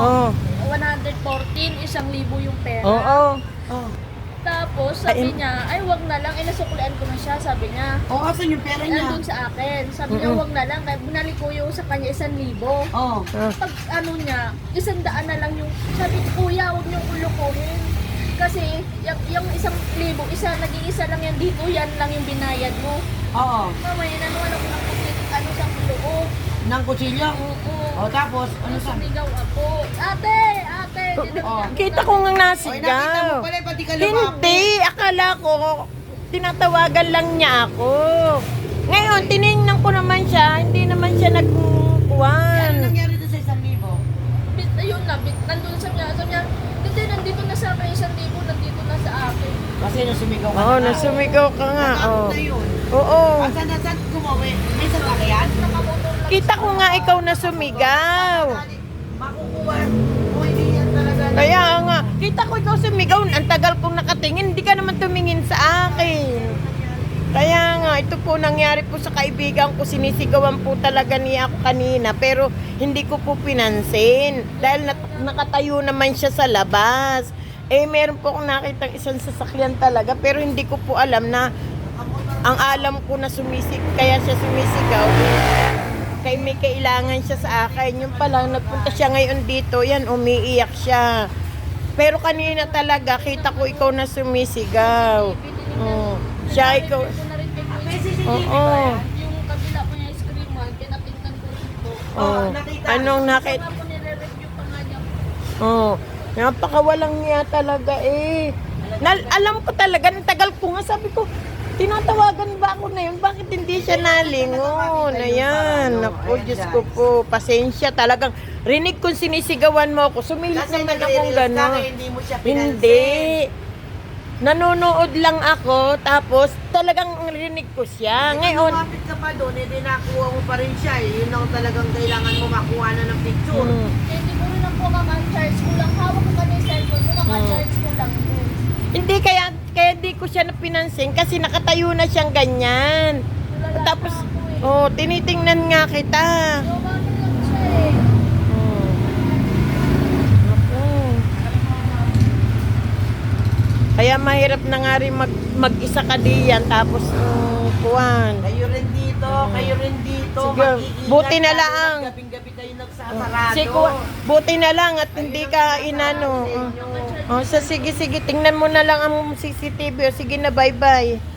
Oh. 114, 1,000 yung pera. Oo. Oh. Tapos sabi niya, ay wag na lang, nasuklian ko na siya, sabi niya. Oh, asan yung pera niya? Nandun sa akin. Sabi niya, wag na lang, kaya binalik ko yung sa kanya 1,000. Oh. Pag ano niya, 100 na lang yung, sabi ko, kuya, wag niyong ulukuhin. Kasi yung 1,000, nag-iisa lang yan dito, yan lang yung binayad mo. Oo. Mamaya, nanuwan ako ng ano sa loob. Ng kutsilyo? Oo. Oh, tapos, ano sa... Sumigaw ako. Ate! Oh. Kita ko nga Oy, nakita mo nasigaw. pala, pati ka lumapit. Hindi, akala ko tinatawagan lang niya ako. Ngayon, tinignan ko naman siya, hindi naman siya Ano nagkuhan. nangyari doon sa 1,000? Ayun na, nandun sa niya. Sabi niya, hindi, nandito na sa akin 1,000, nandito na sa akin. Kasi nung sumigaw ka Oo, na. nasumigaw ka nga. Natakot Oo. na yun. Oo. Saan gumawi? May sasakyan? Nakamotor lang. Kita ko nga ikaw na sumigaw. Makukuha. Kung hindi yan talaga. Kaya nga, kita ko ikaw sumigaw. Ang tagal kong nakatingin, hindi ka naman tumingin sa akin. Kaya nga, ito po nangyari po sa kaibigan ko. Sinisigawan po talaga niya ako kanina. Pero hindi ko po pinansin. Dahil nakatayo naman siya sa labas. Eh, meron po akong nakitang isang sasakyan talaga. Pero hindi ko po alam na ang alam ko na kaya siya sumisigaw. Kaya may kailangan siya sa akin. Yung pala, nagpunta siya ngayon dito. Yan, umiiyak siya. Pero kanina talaga, kita ko ikaw na sumisigaw. Oh. Siya, ikaw. Ito na rin kay Kuya. May CCTV Oo. ba yan? Yung kabila po niya screen man, pinatingnan ko dito. Oh. nakita. Anong nakita? Sama po nire-review pa nga niya. Oh. Napakawalang niya talaga eh. Alam ko talaga, ang tagal ko nga, sabi ko, tinatawagan ba ako na yun? Bakit hindi siya nalingon? Ayan, naku, Diyos ko po, pasensya talagang. Rinig kong sinisigawan mo ako, sumilit Kasi naman akong nagre-reels ka, gano'n. kaya hindi mo siya pinansin. Hindi. Nanonood lang ako, tapos talagang rinig ko siya. Ngayon, Lumapit ka pa doon, hindi nakuha mo pa rin siya. Yun ang talagang kailangan mo makuha na ng picture. Hindi ko rin ang po charge ko lang. Hawak ko kami yung cellphone ko, charge ko lang. hindi kaya di ko siya napinansin kasi nakatayo na siyang ganyan. Tapos, oh, tinitingnan nga kita. Lumapit lang siya eh. Kaya mahirap na nga rin mag-isa ka diyan tapos kuwan. Kayo rin dito, kayo rin dito. Sige, mag-iingat buti na ka. lang. Gabi-gabi kayo nagsasarado. Sige, buti na lang at hindi ka inano. Oh, sige, tingnan mo na lang ang CCTV. O, sige na, bye-bye.